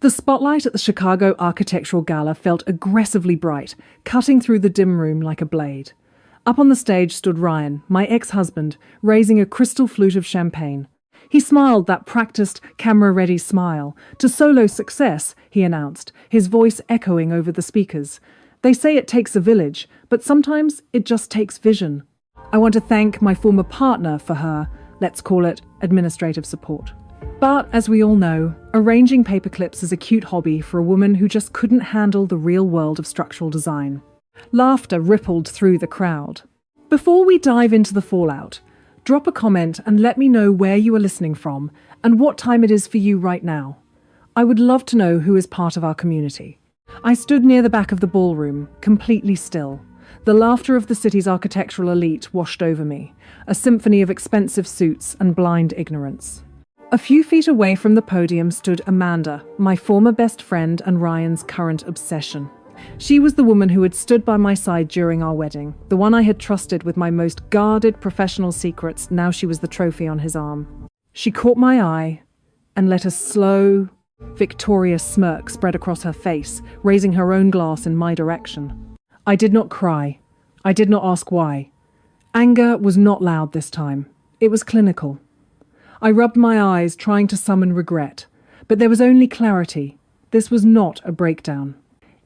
The spotlight at the Chicago Architectural Gala felt aggressively bright, cutting through the dim room like a blade. Up on the stage stood Ryan, my ex-husband, raising a crystal flute of champagne. He smiled that practiced, camera-ready smile. "To solo success," he announced, his voice echoing over the speakers. "They say it takes a village, but sometimes it just takes vision. I want to thank my former partner for her, let's call it, administrative support." But, as we all know, arranging paperclips is a cute hobby for a woman who just couldn't handle the real world of structural design. Laughter rippled through the crowd. Before we dive into the fallout, drop a comment and let me know where you are listening from and what time it is for you right now. I would love to know who is part of our community. I stood near the back of the ballroom, completely still. The laughter of the city's architectural elite washed over me, a symphony of expensive suits and blind ignorance. A few feet away from the podium stood Amanda, my former best friend and Ryan's current obsession. She was the woman who had stood by my side during our wedding, the one I had trusted with my most guarded professional secrets. Now she was the trophy on his arm. She caught my eye and let a slow, victorious smirk spread across her face, raising her own glass in my direction. I did not cry. I did not ask why. Anger was not loud this time. It was clinical. I rubbed my eyes, trying to summon regret. But there was only clarity. This was not a breakdown.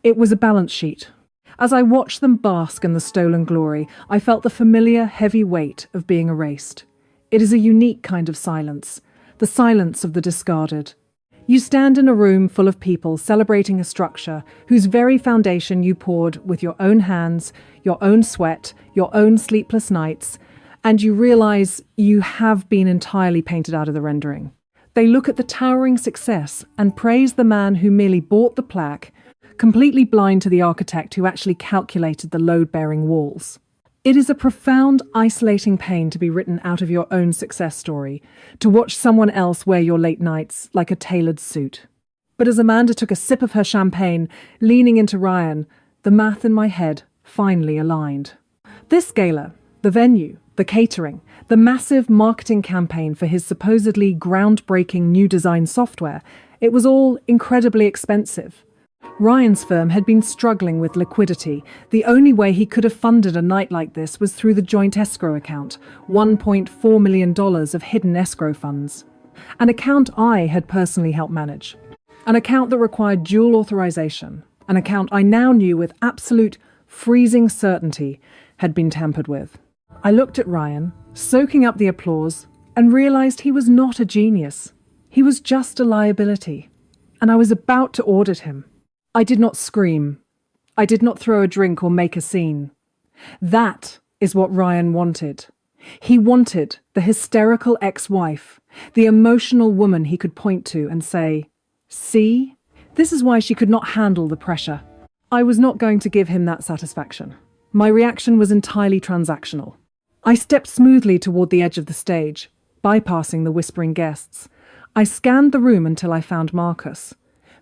It was a balance sheet. As I watched them bask in the stolen glory, I felt the familiar, heavy weight of being erased. It is a unique kind of silence, the silence of the discarded. You stand in a room full of people celebrating a structure whose very foundation you poured with your own hands, your own sweat, your own sleepless nights, and you realize you have been entirely painted out of the rendering. They look at the towering success and praise the man who merely bought the plaque, completely blind to the architect who actually calculated the load-bearing walls. It is a profound, isolating pain to be written out of your own success story, to watch someone else wear your late nights like a tailored suit. But as Amanda took a sip of her champagne, leaning into Ryan, the math in my head finally aligned. This gala, the venue, the catering, the massive marketing campaign for his supposedly groundbreaking new design software, it was all incredibly expensive. Ryan's firm had been struggling with liquidity. The only way he could have funded a night like this was through the joint escrow account, $1.4 million of hidden escrow funds. An account I had personally helped manage. An account that required dual authorization. An account I now knew with absolute freezing certainty had been tampered with. I looked at Ryan, soaking up the applause, and realized he was not a genius. He was just a liability. And I was about to audit him. I did not scream. I did not throw a drink or make a scene. That is what Ryan wanted. He wanted the hysterical ex-wife, the emotional woman he could point to and say, "See? This is why she could not handle the pressure." I was not going to give him that satisfaction. My reaction was entirely transactional. I stepped smoothly toward the edge of the stage, bypassing the whispering guests. I scanned the room until I found Marcus.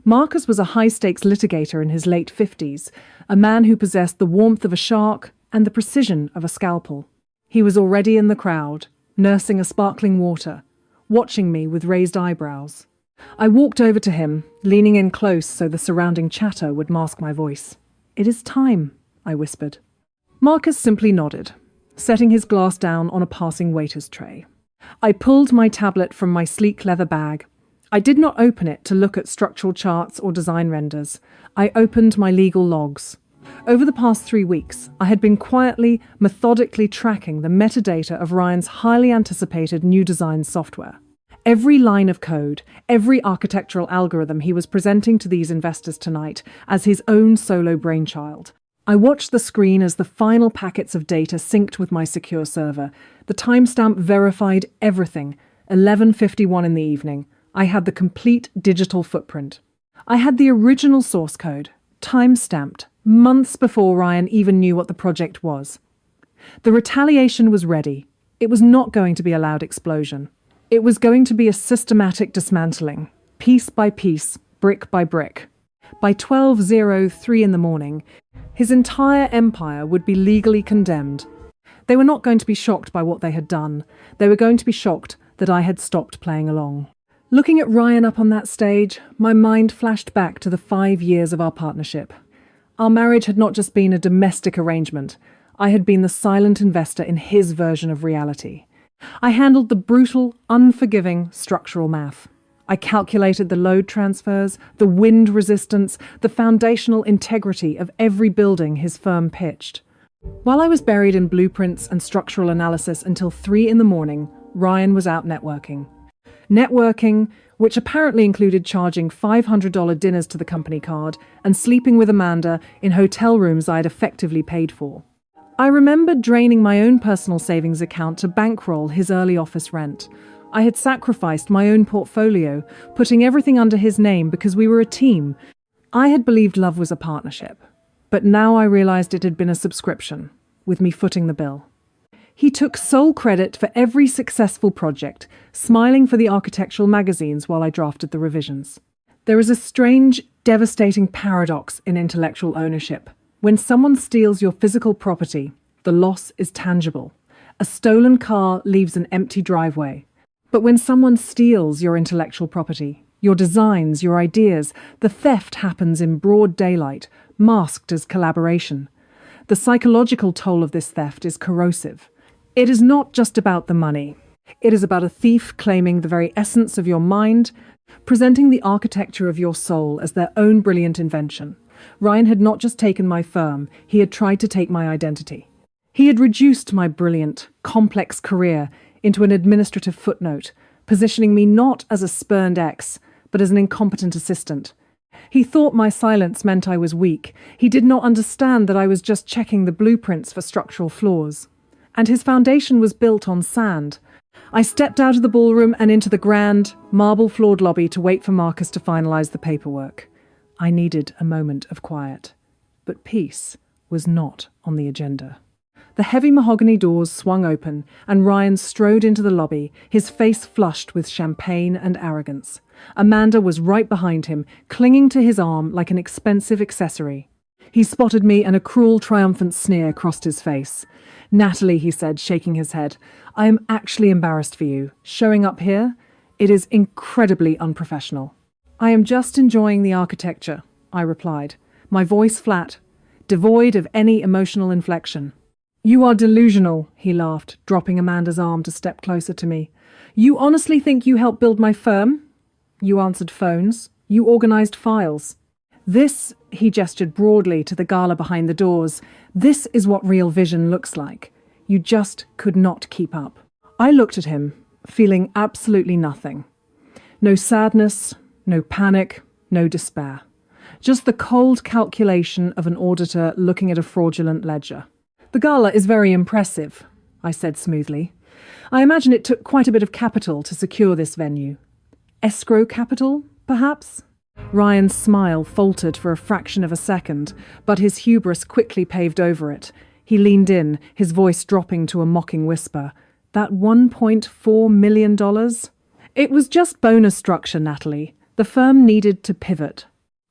Marcus was a high-stakes litigator in his late 50s, a man who possessed the warmth of a shark and the precision of a scalpel. He was already in the crowd, nursing a sparkling water, watching me with raised eyebrows. I walked over to him, leaning in close so the surrounding chatter would mask my voice. "It is time," I whispered. Marcus simply nodded, setting his glass down on a passing waiter's tray. I pulled my tablet from my sleek leather bag. I did not open it to look at structural charts or design renders. I opened my legal logs. Over the past 3 weeks, I had been quietly, methodically tracking the metadata of Ryan's highly anticipated new design software. Every line of code, every architectural algorithm he was presenting to these investors tonight as his own solo brainchild. I watched the screen as the final packets of data synced with my secure server. The timestamp verified everything. 11:51 in the evening. I had the complete digital footprint. I had the original source code, time-stamped, months before Ryan even knew what the project was. The retaliation was ready. It was not going to be a loud explosion. It was going to be a systematic dismantling, piece by piece, brick by brick. By 12:03 in the morning, his entire empire would be legally condemned. They were not going to be shocked by what they had done. They were going to be shocked that I had stopped playing along. Looking at Ryan up on that stage, my mind flashed back to the 5 years of our partnership. Our marriage had not just been a domestic arrangement. I had been the silent investor in his version of reality. I handled the brutal, unforgiving structural math. I calculated the load transfers, the wind resistance, the foundational integrity of every building his firm pitched. While I was buried in blueprints and structural analysis until 3 in the morning, Ryan was out networking. Networking, which apparently included charging $500 dinners to the company card and sleeping with Amanda in hotel rooms I had effectively paid for. I remembered draining my own personal savings account to bankroll his early office rent. I had sacrificed my own portfolio, putting everything under his name because we were a team. I had believed love was a partnership, but now I realized it had been a subscription, with me footing the bill. He took sole credit for every successful project, smiling for the architectural magazines while I drafted the revisions. There is a strange, devastating paradox in intellectual ownership. When someone steals your physical property, the loss is tangible. A stolen car leaves an empty driveway. But when someone steals your intellectual property, your designs, your ideas, the theft happens in broad daylight, masked as collaboration. The psychological toll of this theft is corrosive. It is not just about the money. It is about a thief claiming the very essence of your mind, presenting the architecture of your soul as their own brilliant invention. Ryan had not just taken my firm, he had tried to take my identity. He had reduced my brilliant, complex career into an administrative footnote, positioning me not as a spurned ex, but as an incompetent assistant. He thought my silence meant I was weak. He did not understand that I was just checking the blueprints for structural flaws. And his foundation was built on sand. I stepped out of the ballroom and into the grand, marble-floored lobby to wait for Marcus to finalize the paperwork. I needed a moment of quiet. But peace was not on the agenda. The heavy mahogany doors swung open, and Ryan strode into the lobby, his face flushed with champagne and arrogance. Amanda was right behind him, clinging to his arm like an expensive accessory. He spotted me, and a cruel, triumphant sneer crossed his face. "Natalie," he said, shaking his head, "I am actually embarrassed for you. Showing up here? It is incredibly unprofessional." "I am just enjoying the architecture," I replied, my voice flat, devoid of any emotional inflection. "You are delusional," he laughed, dropping Amanda's arm to step closer to me. "You honestly think you helped build my firm? You answered phones. You organized files. This," he gestured broadly to the gala behind the doors, "this is what real vision looks like. You just could not keep up." I looked at him, feeling absolutely nothing. No sadness, no panic, no despair. Just the cold calculation of an auditor looking at a fraudulent ledger. "The gala is very impressive," I said smoothly. "I imagine it took quite a bit of capital to secure this venue. Escrow capital, perhaps?" Ryan's smile faltered for a fraction of a second, but his hubris quickly paved over it. He leaned in, his voice dropping to a mocking whisper. "That $1.4 million? It was just bonus structure, Natalie. The firm needed to pivot.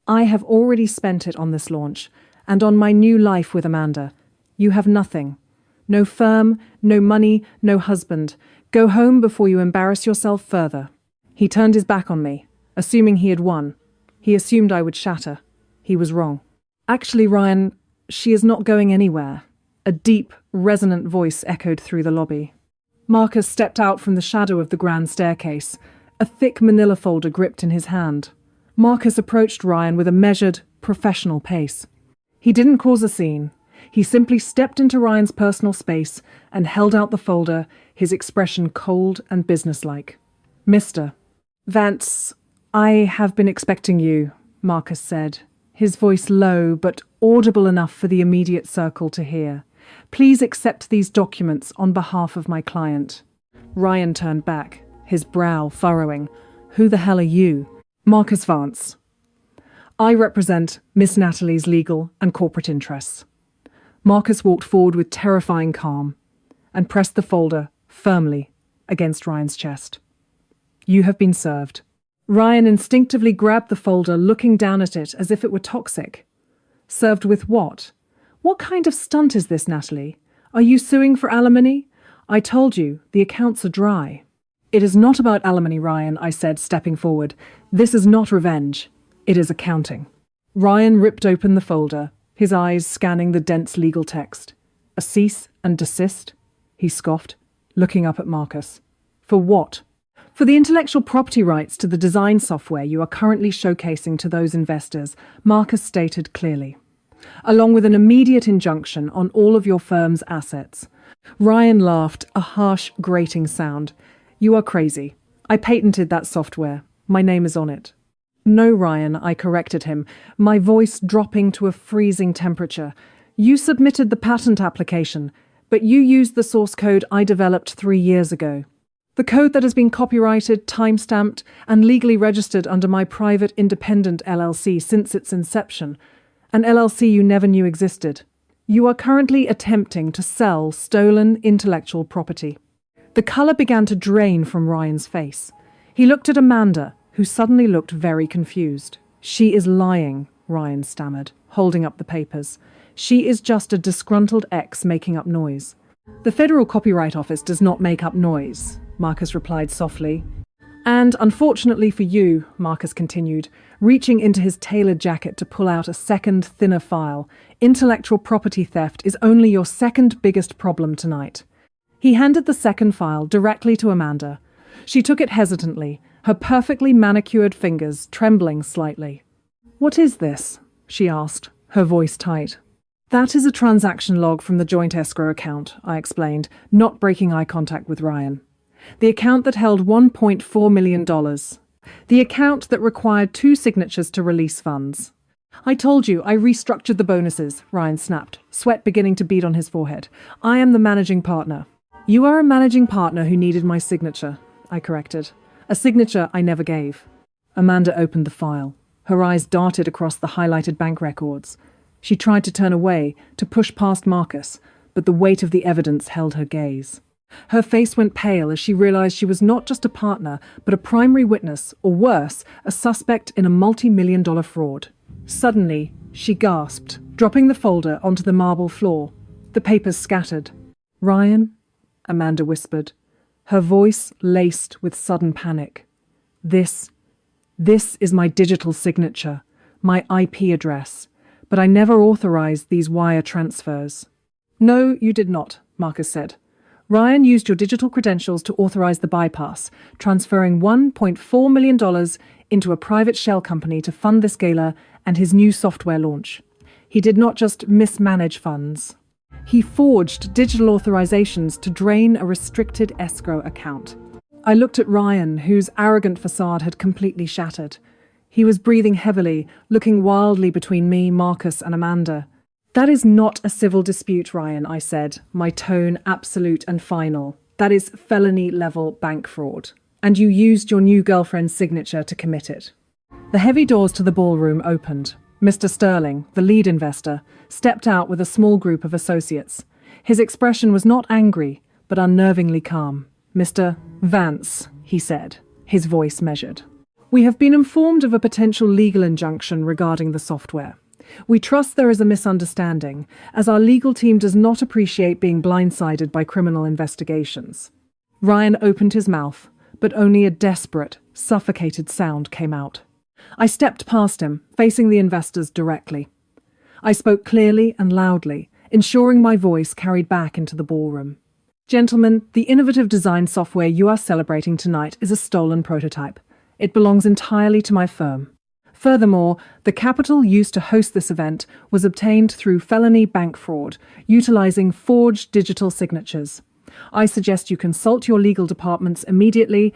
I have already spent it on this launch, and on my new life with Amanda. You have nothing. No firm, no money, no husband. Go home before you embarrass yourself further." He turned his back on me, assuming he had won. He assumed I would shatter. He was wrong. "Actually, Ryan, she is not going anywhere." A deep, resonant voice echoed through the lobby. Marcus stepped out from the shadow of the grand staircase, a thick manila folder gripped in his hand. Marcus approached Ryan with a measured, professional pace. He didn't cause a scene. He simply stepped into Ryan's personal space and held out the folder, his expression cold and businesslike. "Mr. Vance, I have been expecting you," Marcus said, his voice low but audible enough for the immediate circle to hear. "Please accept these documents on behalf of my client." Ryan turned back, his brow furrowing. "Who the hell are you?" "Marcus Vance. I represent Miss Natalie's legal and corporate interests." Marcus walked forward with terrifying calm and pressed the folder firmly against Ryan's chest. "You have been served." Ryan instinctively grabbed the folder, looking down at it as if it were toxic. "Served with what? What kind of stunt is this, Natalie? Are you suing for alimony? I told you, the accounts are dry." It is not about alimony, Ryan, I said, stepping forward. This is not revenge. It is accounting. Ryan ripped open the folder, his eyes scanning the dense legal text. A cease and desist? He scoffed, looking up at Marcus. For what? For the intellectual property rights to the design software you are currently showcasing to those investors, Marcus stated clearly, along with an immediate injunction on all of your firm's assets. Ryan laughed, a harsh, grating sound. You are crazy. I patented that software. My name is on it. No, Ryan, I corrected him, my voice dropping to a freezing temperature. You submitted the patent application, but you used the source code I developed 3 years ago. The code that has been copyrighted, time-stamped, and legally registered under my private independent LLC since its inception. An LLC you never knew existed. You are currently attempting to sell stolen intellectual property. The colour began to drain from Ryan's face. He looked at Amanda, who suddenly looked very confused. She is lying, Ryan stammered, holding up the papers. She is just a disgruntled ex making up noise. The Federal Copyright Office does not make up noise, Marcus replied softly. And unfortunately for you, Marcus continued, reaching into his tailored jacket to pull out a second, thinner file, intellectual property theft is only your second biggest problem tonight. He handed the second file directly to Amanda. She took it hesitantly, her perfectly manicured fingers trembling slightly. What is this? She asked, her voice tight. That is a transaction log from the joint escrow account, I explained, not breaking eye contact with Ryan. The account that held $1.4 million. The account that required 2 signatures to release funds. I told you I restructured the bonuses, Ryan snapped, sweat beginning to bead on his forehead. I am the managing partner. You are a managing partner who needed my signature, I corrected. A signature I never gave. Amanda opened the file. Her eyes darted across the highlighted bank records. She tried to turn away, to push past Marcus, but the weight of the evidence held her gaze. Her face went pale as she realized she was not just a partner, but a primary witness, or worse, a suspect in a multi-million-dollar fraud. Suddenly, she gasped, dropping the folder onto the marble floor. The papers scattered. Ryan? Amanda whispered, her voice laced with sudden panic. This is my digital signature, my IP address, but I never authorized these wire transfers. No, you did not, Marcus said. Ryan used your digital credentials to authorize the bypass, transferring $1.4 million into a private shell company to fund this gala and his new software launch. He did not just mismanage funds. He forged digital authorizations to drain a restricted escrow account. I looked at Ryan, whose arrogant facade had completely shattered. He was breathing heavily, looking wildly between me, Marcus, and Amanda. That is not a civil dispute, Ryan, I said, my tone absolute and final. That is felony-level bank fraud. And you used your new girlfriend's signature to commit it. The heavy doors to the ballroom opened. Mr. Sterling, the lead investor, stepped out with a small group of associates. His expression was not angry, but unnervingly calm. Mr. Vance, he said, his voice measured. We have been informed of a potential legal injunction regarding the software. We trust there is a misunderstanding, as our legal team does not appreciate being blindsided by criminal investigations. Ryan opened his mouth, but only a desperate, suffocated sound came out. I stepped past him, facing the investors directly. I spoke clearly and loudly, ensuring my voice carried back into the ballroom. Gentlemen, the innovative design software you are celebrating tonight is a stolen prototype. It belongs entirely to my firm. Furthermore, the capital used to host this event was obtained through felony bank fraud, utilizing forged digital signatures. I suggest you consult your legal departments immediately,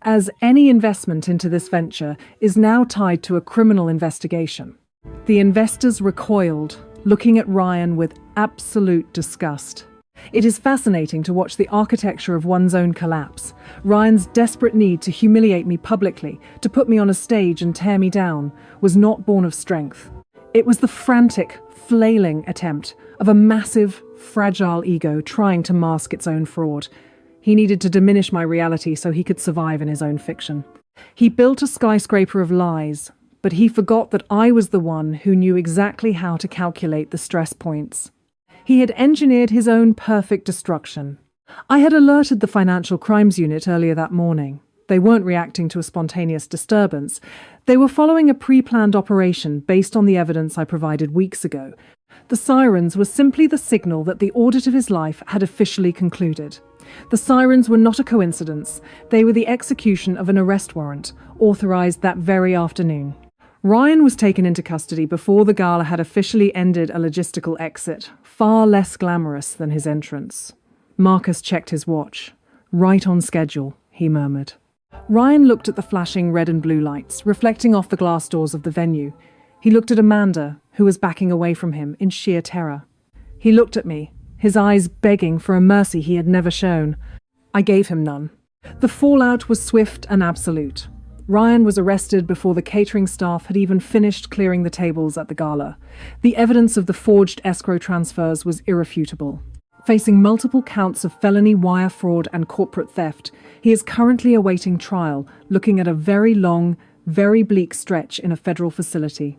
as any investment into this venture is now tied to a criminal investigation. The investors recoiled, looking at Ryan with absolute disgust. It is fascinating to watch the architecture of one's own collapse. Ryan's desperate need to humiliate me publicly, to put me on a stage and tear me down, was not born of strength. It was the frantic, flailing attempt of a massive, fragile ego trying to mask its own fraud. He needed to diminish my reality so he could survive in his own fiction. He built a skyscraper of lies, but he forgot that I was the one who knew exactly how to calculate the stress points. He had engineered his own perfect destruction. I had alerted the Financial Crimes Unit earlier that morning. They weren't reacting to a spontaneous disturbance. They were following a pre-planned operation based on the evidence I provided weeks ago. The sirens were simply the signal that the audit of his life had officially concluded. The sirens were not a coincidence. They were the execution of an arrest warrant, authorized that very afternoon. Ryan was taken into custody before the gala had officially ended a logistical exit, far less glamorous than his entrance. Marcus checked his watch. Right on schedule, he murmured. Ryan looked at the flashing red and blue lights, reflecting off the glass doors of the venue. He looked at Amanda, who was backing away from him in sheer terror. He looked at me, his eyes begging for a mercy he had never shown. I gave him none. The fallout was swift and absolute. Ryan was arrested before the catering staff had even finished clearing the tables at the gala. The evidence of the forged escrow transfers was irrefutable. Facing multiple counts of felony wire fraud and corporate theft, he is currently awaiting trial, looking at a very long, very bleak stretch in a federal facility.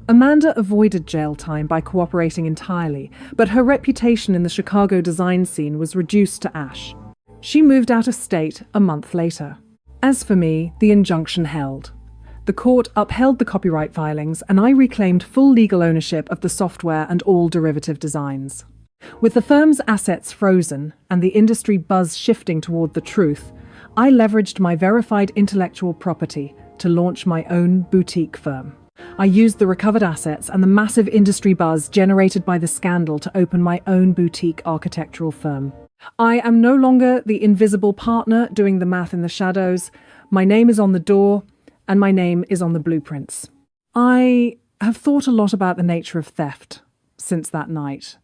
Amanda avoided jail time by cooperating entirely, but her reputation in the Chicago design scene was reduced to ash. She moved out of state a month later. As for me, the injunction held. The court upheld the copyright filings, and I reclaimed full legal ownership of the software and all derivative designs. With the firm's assets frozen and the industry buzz shifting toward the truth, I leveraged my verified intellectual property to launch my own boutique firm. I used the recovered assets and the massive industry buzz generated by the scandal to open my own boutique architectural firm. I am no longer the invisible partner doing the math in the shadows. My name is on the door, and my name is on the blueprints. I have thought a lot about the nature of theft since that night.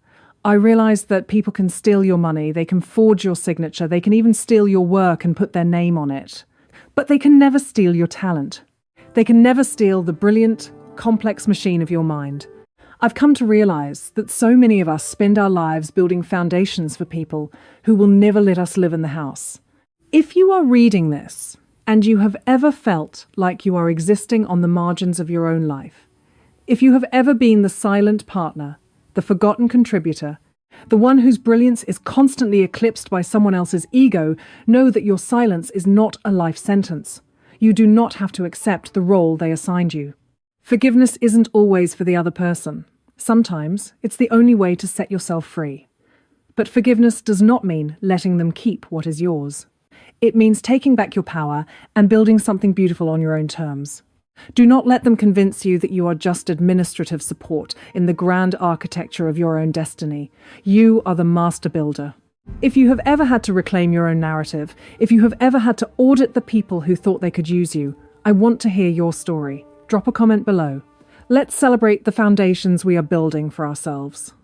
I realized that people can steal your money, they can forge your signature, they can even steal your work and put their name on it. But they can never steal your talent. They can never steal the brilliant, complex machine of your mind. I've come to realize that so many of us spend our lives building foundations for people who will never let us live in the house. If you are reading this, and you have ever felt like you are existing on the margins of your own life, if you have ever been the silent partner, the forgotten contributor, the one whose brilliance is constantly eclipsed by someone else's ego, know that your silence is not a life sentence. You do not have to accept the role they assigned you. Forgiveness isn't always for the other person. Sometimes it's the only way to set yourself free. But forgiveness does not mean letting them keep what is yours. It means taking back your power and building something beautiful on your own terms. Do not let them convince you that you are just administrative support in the grand architecture of your own destiny. You are the master builder. If you have ever had to reclaim your own narrative, if you have ever had to audit the people who thought they could use you, I want to hear your story. Drop a comment below. Let's celebrate the foundations we are building for ourselves.